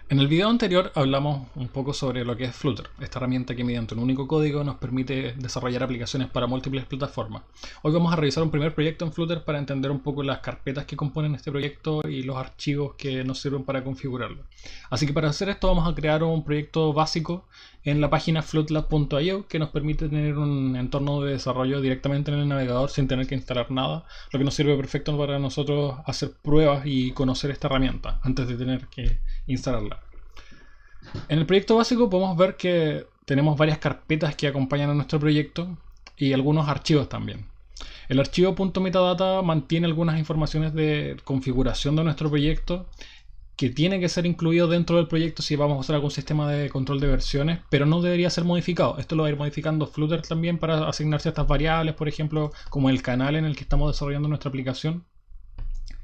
En el video anterior hablamos un poco sobre lo que es Flutter, esta herramienta que mediante un único código nos permite desarrollar aplicaciones para múltiples plataformas. Hoy vamos a revisar un primer proyecto en Flutter para entender un poco las carpetas que componen este proyecto y los archivos que nos sirven para configurarlo. Así que para hacer esto vamos a crear un proyecto básico en la página flutlab.io que nos permite tener un entorno de desarrollo directamente en el navegador sin tener que instalar nada, lo que nos sirve perfecto para nosotros hacer pruebas y conocer esta herramienta antes de tener que instalarla. En el proyecto básico podemos ver que tenemos varias carpetas que acompañan a nuestro proyecto y algunos archivos también. El archivo .metadata mantiene algunas informaciones de configuración de nuestro proyecto que tiene que ser incluido dentro del proyecto si vamos a usar algún sistema de control de versiones, pero no debería ser modificado. Esto lo va a ir modificando Flutter también para asignar ciertas variables, por ejemplo, como el canal en el que estamos desarrollando nuestra aplicación.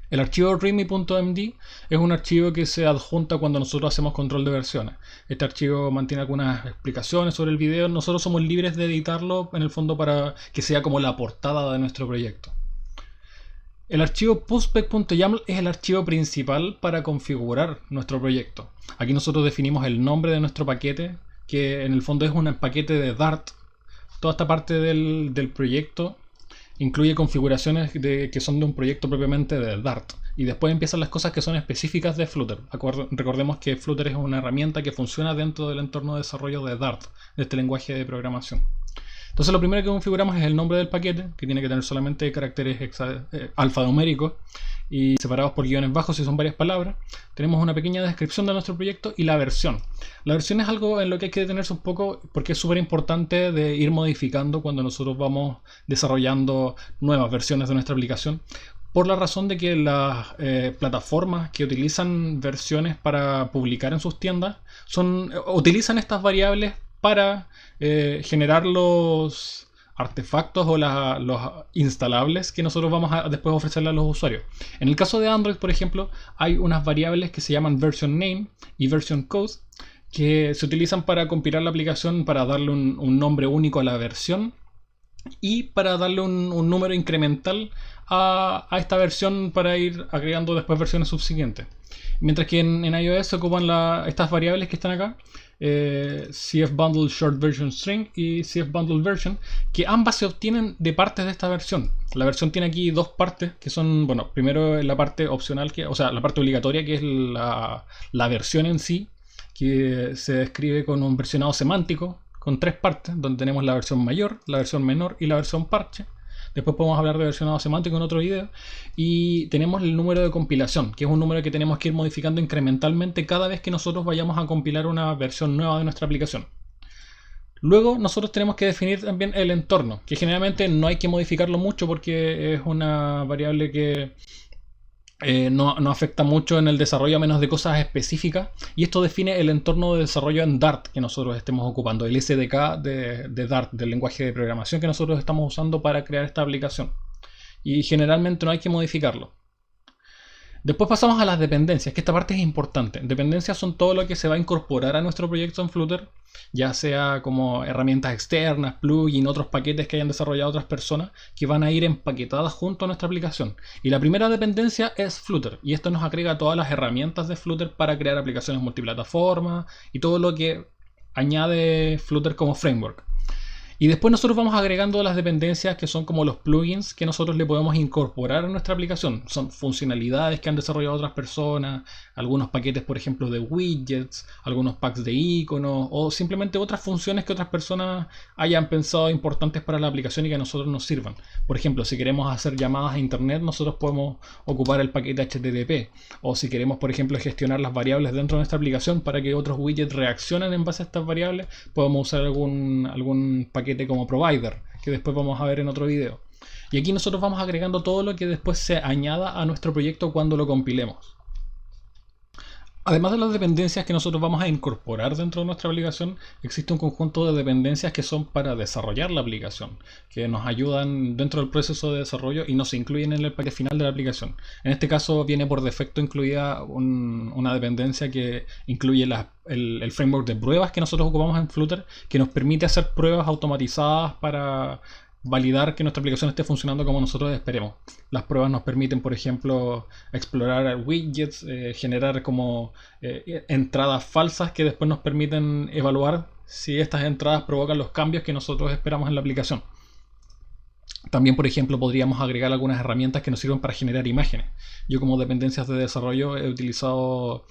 El archivo readme.md es un archivo que se adjunta cuando nosotros hacemos control de versiones. Este archivo mantiene algunas explicaciones sobre el video. Nosotros somos libres de editarlo en el fondo para que sea como la portada de nuestro proyecto. El archivo pushback.yaml es el archivo principal para configurar nuestro proyecto. Aquí nosotros definimos el nombre de nuestro paquete, que en el fondo es un paquete de Dart. Toda esta parte del proyecto incluye configuraciones que son de un proyecto propiamente de Dart. Y después empiezan las cosas que son específicas de Flutter. Recordemos que Flutter es una herramienta que funciona dentro del entorno de desarrollo de Dart, de este lenguaje de programación. Entonces lo primero que configuramos es el nombre del paquete, que tiene que tener solamente caracteres alfanuméricos y separados por guiones bajos si son varias palabras. Tenemos una pequeña descripción de nuestro proyecto y la versión. La versión es algo en lo que hay que detenerse un poco porque es súper importante de ir modificando cuando nosotros vamos desarrollando nuevas versiones de nuestra aplicación. Por la razón de que las plataformas que utilizan versiones para publicar en sus tiendas utilizan estas variables para generar los artefactos o los instalables que nosotros vamos a después ofrecerle a los usuarios. En el caso de Android, por ejemplo, hay unas variables que se llaman version name y version code que se utilizan para compilar la aplicación, para darle un nombre único a la versión y para darle un número incremental a esta versión para ir agregando después versiones subsiguientes. Mientras que en iOS se ocupan estas variables que están acá, cfBundle short version string y cfBundle version, que ambas se obtienen de partes de esta versión. La versión tiene aquí dos partes que son, bueno, primero la parte opcional, o sea, la parte obligatoria, que es la versión en sí, que se describe con un versionado semántico, con tres partes, donde tenemos la versión mayor, la versión menor y la versión parche. Después podemos hablar de versionado semántico en otro video. Y tenemos el número de compilación, que es un número que tenemos que ir modificando incrementalmente cada vez que nosotros vayamos a compilar una versión nueva de nuestra aplicación. Luego nosotros tenemos que definir también el entorno, que generalmente no hay que modificarlo mucho porque es una variable que no afecta mucho en el desarrollo a menos de cosas específicas, y esto define el entorno de desarrollo en Dart que nosotros estemos ocupando, el SDK de Dart, del lenguaje de programación que nosotros estamos usando para crear esta aplicación, y generalmente no hay que modificarlo. Después pasamos a las dependencias, que esta parte es importante. Dependencias son todo lo que se va a incorporar a nuestro proyecto en Flutter, ya sea como herramientas externas, plugins, otros paquetes que hayan desarrollado otras personas, que van a ir empaquetadas junto a nuestra aplicación. Y la primera dependencia es Flutter, y esto nos agrega todas las herramientas de Flutter para crear aplicaciones multiplataforma y todo lo que añade Flutter como framework. Y después nosotros vamos agregando las dependencias que son como los plugins que nosotros le podemos incorporar a nuestra aplicación. Son funcionalidades que han desarrollado otras personas, algunos paquetes por ejemplo de widgets, algunos packs de iconos o simplemente otras funciones que otras personas hayan pensado importantes para la aplicación y que a nosotros nos sirvan. Por ejemplo, si queremos hacer llamadas a internet, nosotros podemos ocupar el paquete HTTP. O si queremos por ejemplo gestionar las variables dentro de nuestra aplicación para que otros widgets reaccionen en base a estas variables, podemos usar algún paquete como provider, que después vamos a ver en otro video. Y aquí nosotros vamos agregando todo lo que después se añada a nuestro proyecto cuando lo compilemos. Además de las dependencias que nosotros vamos a incorporar dentro de nuestra aplicación, existe un conjunto de dependencias que son para desarrollar la aplicación, que nos ayudan dentro del proceso de desarrollo y no se incluyen en el paquete final de la aplicación. En este caso viene por defecto incluida una dependencia que incluye el framework de pruebas que nosotros ocupamos en Flutter, que nos permite hacer pruebas automatizadas para validar que nuestra aplicación esté funcionando como nosotros esperemos. Las pruebas nos permiten, por ejemplo, explorar widgets, generar como entradas falsas que después nos permiten evaluar si estas entradas provocan los cambios que nosotros esperamos en la aplicación. También, por ejemplo, podríamos agregar algunas herramientas que nos sirven para generar imágenes. Yo, como dependencias de desarrollo, he utilizado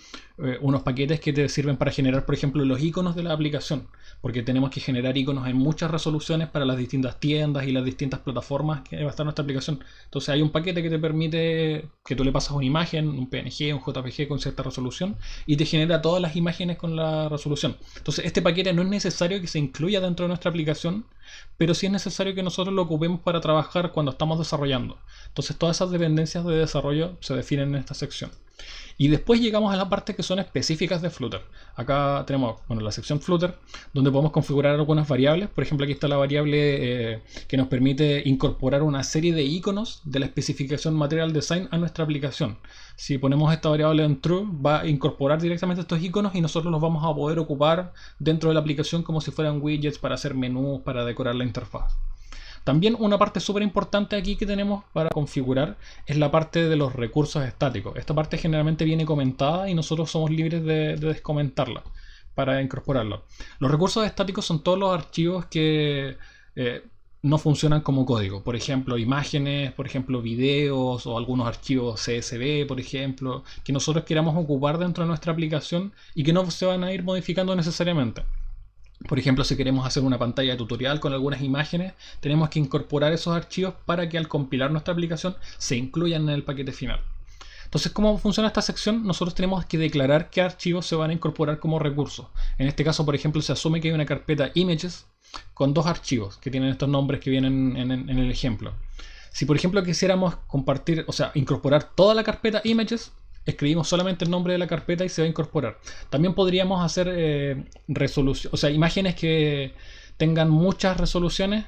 unos paquetes que te sirven para generar, por ejemplo, los iconos de la aplicación, porque tenemos que generar iconos en muchas resoluciones para las distintas tiendas y las distintas plataformas que va a estar nuestra aplicación. Entonces hay un paquete que te permite que tú le pasas una imagen, un PNG, un JPG con cierta resolución, y te genera todas las imágenes con la resolución. Entonces este paquete no es necesario que se incluya dentro de nuestra aplicación, pero sí es necesario que nosotros lo ocupemos para trabajar cuando estamos desarrollando. Entonces todas esas dependencias de desarrollo se definen en esta sección. Y después llegamos a la parte que son específicas de Flutter. Acá tenemos la sección Flutter, donde podemos configurar algunas variables. Por ejemplo, aquí está la variable que nos permite incorporar una serie de iconos de la especificación Material Design a nuestra aplicación. Si ponemos esta variable en true, va a incorporar directamente estos iconos y nosotros los vamos a poder ocupar dentro de la aplicación como si fueran widgets para hacer menús, para decorar la interfaz. También una parte súper importante aquí que tenemos para configurar es la parte de los recursos estáticos. Esta parte generalmente viene comentada y nosotros somos libres de descomentarla para incorporarla. Los recursos estáticos son todos los archivos que no funcionan como código. Por ejemplo, imágenes, por ejemplo, videos o algunos archivos CSV, por ejemplo, que nosotros queramos ocupar dentro de nuestra aplicación y que no se van a ir modificando necesariamente. Por ejemplo, si queremos hacer una pantalla de tutorial con algunas imágenes, tenemos que incorporar esos archivos para que al compilar nuestra aplicación se incluyan en el paquete final. Entonces, ¿cómo funciona esta sección? Nosotros tenemos que declarar qué archivos se van a incorporar como recursos. En este caso, por ejemplo, se asume que hay una carpeta images con dos archivos que tienen estos nombres que vienen en el ejemplo. Si, por ejemplo, quisiéramos compartir, o sea, incorporar toda la carpeta images, escribimos solamente el nombre de la carpeta y se va a incorporar. También podríamos hacer resolución, o sea, imágenes que tengan muchas resoluciones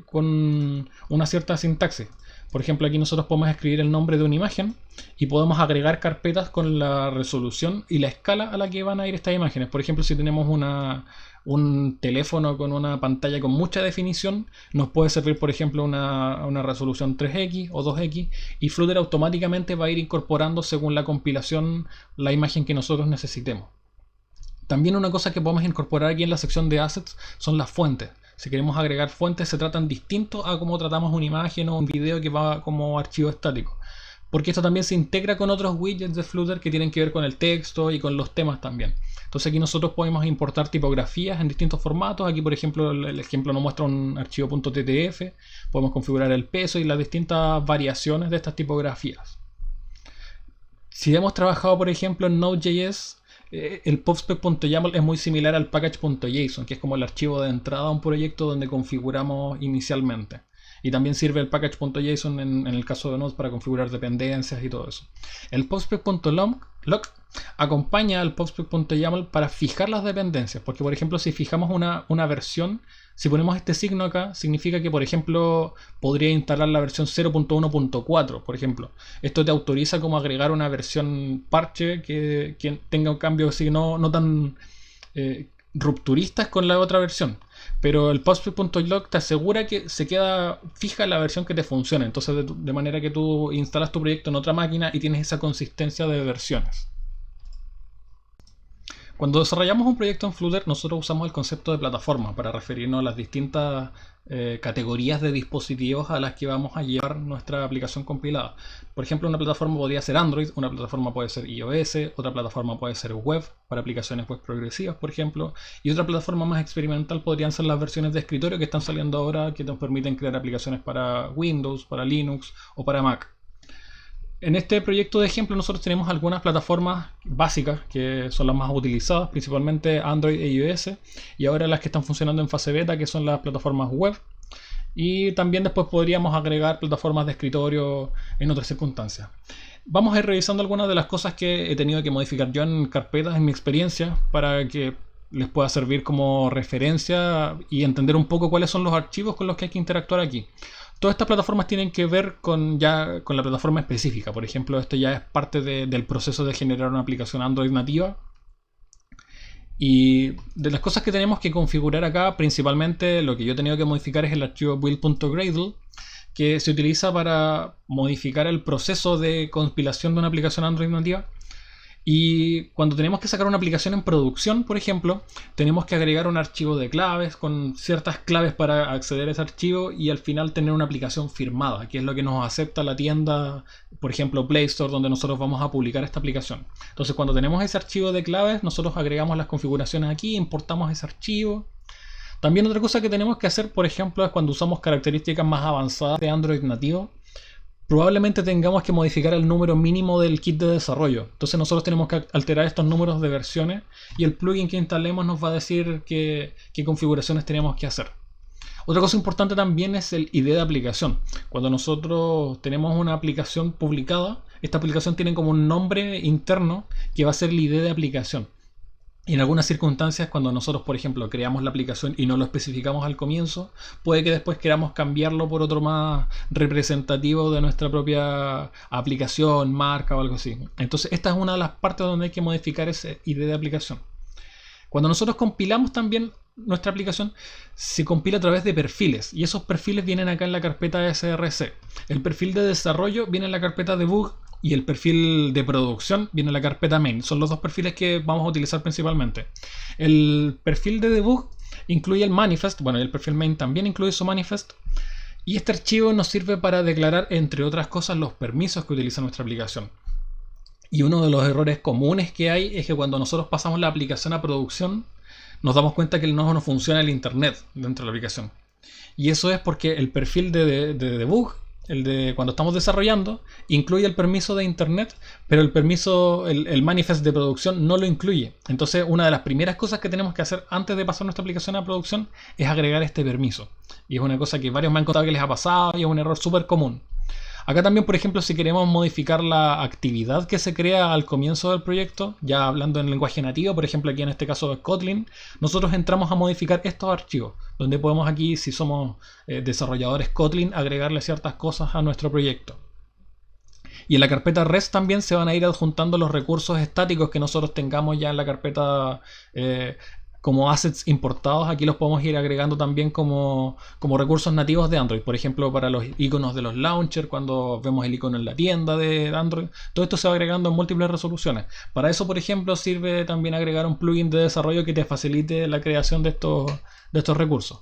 con una cierta sintaxis. Por ejemplo, aquí nosotros podemos escribir el nombre de una imagen y podemos agregar carpetas con la resolución y la escala a la que van a ir estas imágenes. Por ejemplo, si tenemos un teléfono con una pantalla con mucha definición, nos puede servir, por ejemplo, una resolución 3x o 2x, y Flutter automáticamente va a ir incorporando según la compilación la imagen que nosotros necesitemos. También una cosa que podemos incorporar aquí en la sección de assets son las fuentes. Si queremos agregar fuentes, se tratan distintos a cómo tratamos una imagen o un video que va como archivo estático, porque esto también se integra con otros widgets de Flutter que tienen que ver con el texto y con los temas también. Entonces aquí nosotros podemos importar tipografías en distintos formatos. Aquí, por ejemplo, el ejemplo nos muestra un archivo .ttf. Podemos configurar el peso y las distintas variaciones de estas tipografías. Si hemos trabajado, por ejemplo, en Node.js, el PubSpec.yaml es muy similar al package.json, que es como el archivo de entrada a un proyecto donde configuramos inicialmente. Y también sirve el package.json en el caso de Node para configurar dependencias y todo eso. El PubSpec.log acompaña al PubSpec.yaml para fijar las dependencias, porque por ejemplo si fijamos una versión, si ponemos este signo acá, significa que por ejemplo podría instalar la versión 0.1.4, por ejemplo. Esto te autoriza como agregar una versión parche que tenga un cambio así no tan rupturistas con la otra versión. Pero el PubSpec.log te asegura que se queda fija la versión que te funciona. Entonces de manera que tú instalas tu proyecto en otra máquina y tienes esa consistencia de versiones. Cuando desarrollamos un proyecto en Flutter, nosotros usamos el concepto de plataforma para referirnos a las distintas categorías de dispositivos a las que vamos a llevar nuestra aplicación compilada. Por ejemplo, una plataforma podría ser Android, una plataforma puede ser iOS, otra plataforma puede ser web, para aplicaciones web progresivas, por ejemplo, y otra plataforma más experimental podrían ser las versiones de escritorio que están saliendo ahora, que nos permiten crear aplicaciones para Windows, para Linux o para Mac. En este proyecto de ejemplo nosotros tenemos algunas plataformas básicas que son las más utilizadas, principalmente Android e iOS, y ahora las que están funcionando en fase beta, que son las plataformas web, y también después podríamos agregar plataformas de escritorio en otras circunstancias. Vamos a ir revisando algunas de las cosas que he tenido que modificar yo en carpetas en mi experiencia para que les pueda servir como referencia y entender un poco cuáles son los archivos con los que hay que interactuar aquí. Todas estas plataformas tienen que ver con la plataforma específica. Por ejemplo, esto ya es parte del proceso de generar una aplicación Android nativa. Y de las cosas que tenemos que configurar acá, principalmente lo que yo he tenido que modificar es el archivo build.gradle, que se utiliza para modificar el proceso de compilación de una aplicación Android nativa. Y cuando tenemos que sacar una aplicación en producción, por ejemplo, tenemos que agregar un archivo de claves con ciertas claves para acceder a ese archivo y al final tener una aplicación firmada, que es lo que nos acepta la tienda, por ejemplo Play Store, donde nosotros vamos a publicar esta aplicación. Entonces cuando tenemos ese archivo de claves, nosotros agregamos las configuraciones aquí, importamos ese archivo. También otra cosa que tenemos que hacer, por ejemplo, es cuando usamos características más avanzadas de Android nativo, probablemente tengamos que modificar el número mínimo del kit de desarrollo. Entonces nosotros tenemos que alterar estos números de versiones y el plugin que instalemos nos va a decir qué configuraciones tenemos que hacer. Otra cosa importante también es el ID de aplicación. Cuando nosotros tenemos una aplicación publicada, esta aplicación tiene como un nombre interno que va a ser el ID de aplicación. Y en algunas circunstancias, cuando nosotros, por ejemplo, creamos la aplicación y no lo especificamos al comienzo, puede que después queramos cambiarlo por otro más representativo de nuestra propia aplicación, marca o algo así. Entonces, esta es una de las partes donde hay que modificar ese ID de aplicación. Cuando nosotros compilamos también nuestra aplicación, se compila a través de perfiles y esos perfiles vienen acá en la carpeta src. El perfil de desarrollo viene en la carpeta debug y el perfil de producción viene en la carpeta main. Son los dos perfiles que vamos a utilizar principalmente. El perfil de debug incluye el manifest, bueno, el perfil main también incluye su manifest. Y este archivo nos sirve para declarar, entre otras cosas, los permisos que utiliza nuestra aplicación. Y uno de los errores comunes que hay es que cuando nosotros pasamos la aplicación a producción, nos damos cuenta que no funciona el internet dentro de la aplicación. Y eso es porque el perfil de debug, el de cuando estamos desarrollando, incluye el permiso de internet, pero el permiso, el manifest de producción no lo incluye. Entonces, una de las primeras cosas que tenemos que hacer antes de pasar nuestra aplicación a producción es agregar este permiso. Y es una cosa que varios me han contado que les ha pasado y es un error súper común. Acá también, por ejemplo, si queremos modificar la actividad que se crea al comienzo del proyecto, ya hablando en lenguaje nativo, por ejemplo aquí en este caso de Kotlin, nosotros entramos a modificar estos archivos, donde podemos aquí, si somos desarrolladores Kotlin, agregarle ciertas cosas a nuestro proyecto. Y en la carpeta REST también se van a ir adjuntando los recursos estáticos que nosotros tengamos ya en la carpeta como assets importados. Aquí los podemos ir agregando también como recursos nativos de Android. Por ejemplo, para los iconos de los launchers, cuando vemos el icono en la tienda de Android. Todo esto se va agregando en múltiples resoluciones. Para eso, por ejemplo, sirve también agregar un plugin de desarrollo que te facilite la creación de estos recursos.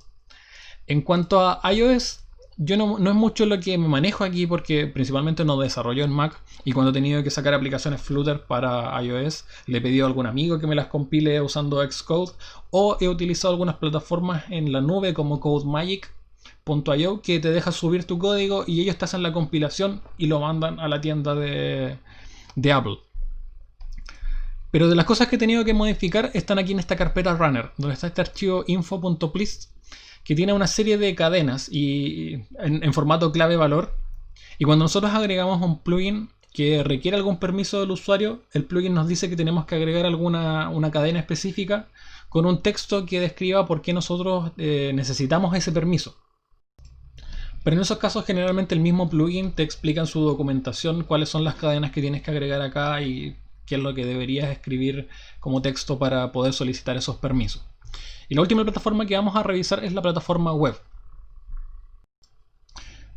En cuanto a iOS, yo no es mucho lo que me manejo aquí porque principalmente no desarrollo en Mac y cuando he tenido que sacar aplicaciones Flutter para iOS le he pedido a algún amigo que me las compile usando Xcode o he utilizado algunas plataformas en la nube como CodeMagic.io que te deja subir tu código y ellos te hacen la compilación y lo mandan a la tienda de Apple. Pero de las cosas que he tenido que modificar están aquí en esta carpeta runner donde está este archivo info.plist que tiene una serie de cadenas y en formato clave valor. Y cuando nosotros agregamos un plugin que requiere algún permiso del usuario, el plugin nos dice que tenemos que agregar una cadena específica con un texto que describa por qué nosotros necesitamos ese permiso. Pero en esos casos generalmente el mismo plugin te explica en su documentación cuáles son las cadenas que tienes que agregar acá y qué es lo que deberías escribir como texto para poder solicitar esos permisos. Y la última plataforma que vamos a revisar es la plataforma web.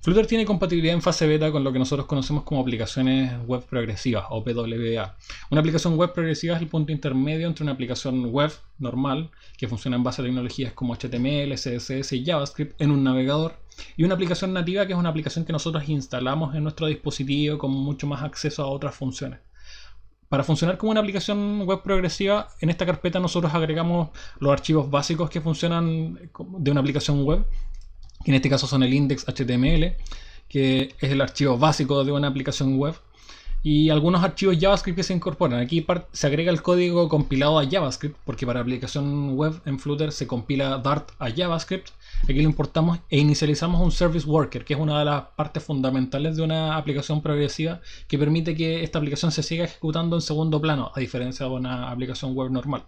Flutter tiene compatibilidad en fase beta con lo que nosotros conocemos como aplicaciones web progresivas o PWA. Una aplicación web progresiva es el punto intermedio entre una aplicación web normal que funciona en base a tecnologías como HTML, CSS y JavaScript en un navegador y una aplicación nativa que es una aplicación que nosotros instalamos en nuestro dispositivo con mucho más acceso a otras funciones. Para funcionar como una aplicación web progresiva, en esta carpeta nosotros agregamos los archivos básicos que funcionan de una aplicación web, que en este caso son el index.html, que es el archivo básico de una aplicación web, y algunos archivos JavaScript que se incorporan. Aquí se agrega el código compilado a JavaScript, porque para aplicación web en Flutter se compila Dart a JavaScript. Aquí lo importamos e inicializamos un Service Worker, que es una de las partes fundamentales de una aplicación progresiva que permite que esta aplicación se siga ejecutando en segundo plano, a diferencia de una aplicación web normal.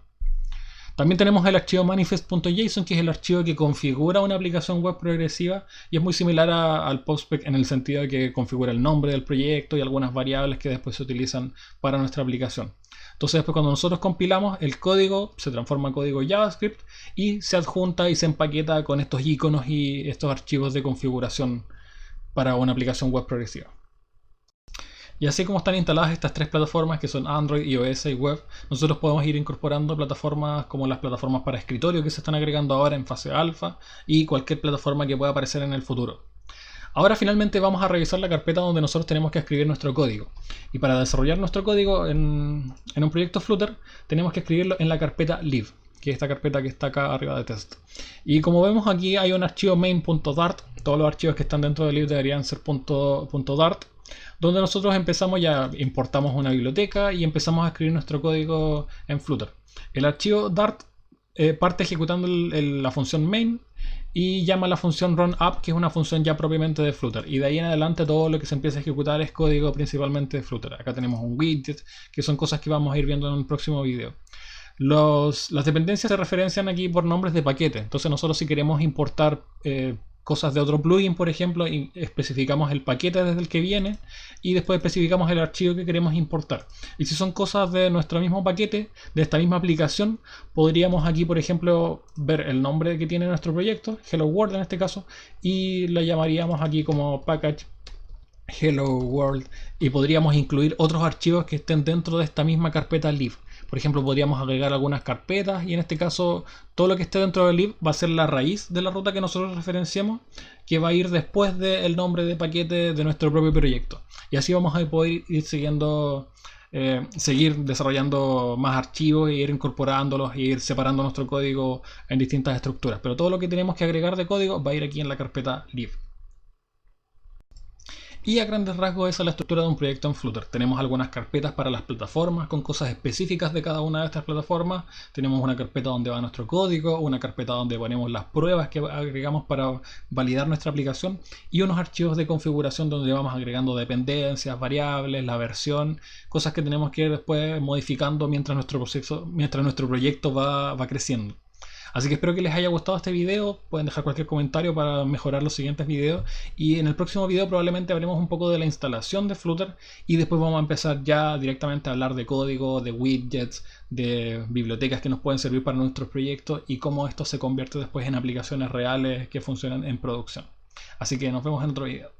También tenemos el archivo manifest.json, que es el archivo que configura una aplicación web progresiva y es muy similar al PubSpec en el sentido de que configura el nombre del proyecto y algunas variables que después se utilizan para nuestra aplicación. Entonces después cuando nosotros compilamos, el código se transforma en código JavaScript y se adjunta y se empaqueta con estos iconos y estos archivos de configuración para una aplicación web progresiva. Y así como están instaladas estas tres plataformas que son Android, iOS y web, nosotros podemos ir incorporando plataformas como las plataformas para escritorio que se están agregando ahora en fase alfa y cualquier plataforma que pueda aparecer en el futuro. Ahora finalmente vamos a revisar la carpeta donde nosotros tenemos que escribir nuestro código. Y para desarrollar nuestro código en un proyecto Flutter tenemos que escribirlo en la carpeta lib, que es esta carpeta que está acá arriba de test. Y como vemos aquí hay un archivo main.dart, todos los archivos que están dentro de lib deberían ser .dart, donde nosotros empezamos, ya importamos una biblioteca y empezamos a escribir nuestro código en Flutter. El archivo Dart parte ejecutando la función main y llama la función runup, que es una función ya propiamente de Flutter. Y de ahí en adelante todo lo que se empieza a ejecutar es código principalmente de Flutter. Acá tenemos un widget, que son cosas que vamos a ir viendo en un próximo video. Las dependencias se referencian aquí por nombres de paquete. Entonces nosotros si queremos importar cosas de otro plugin, por ejemplo, y especificamos el paquete desde el que viene y después especificamos el archivo que queremos importar. Y si son cosas de nuestro mismo paquete, de esta misma aplicación, podríamos aquí, por ejemplo, ver el nombre que tiene nuestro proyecto, Hello World en este caso, y la llamaríamos aquí como package Hello World, y podríamos incluir otros archivos que estén dentro de esta misma carpeta lib. Por ejemplo, podríamos agregar algunas carpetas y en este caso todo lo que esté dentro del lib va a ser la raíz de la ruta que nosotros referenciamos, que va a ir después del nombre de paquete de nuestro propio proyecto. Y así vamos a poder ir seguir desarrollando más archivos e ir incorporándolos e ir separando nuestro código en distintas estructuras. Pero todo lo que tenemos que agregar de código va a ir aquí en la carpeta lib. Y a grandes rasgos esa es la estructura de un proyecto en Flutter. Tenemos algunas carpetas para las plataformas con cosas específicas de cada una de estas plataformas. Tenemos una carpeta donde va nuestro código, una carpeta donde ponemos las pruebas que agregamos para validar nuestra aplicación y unos archivos de configuración donde vamos agregando dependencias, variables, la versión, cosas que tenemos que ir después modificando mientras nuestro proyecto va creciendo. Así que espero que les haya gustado este video, pueden dejar cualquier comentario para mejorar los siguientes videos y en el próximo video probablemente hablemos un poco de la instalación de Flutter y después vamos a empezar ya directamente a hablar de código, de widgets, de bibliotecas que nos pueden servir para nuestros proyectos y cómo esto se convierte después en aplicaciones reales que funcionan en producción. Así que nos vemos en otro video.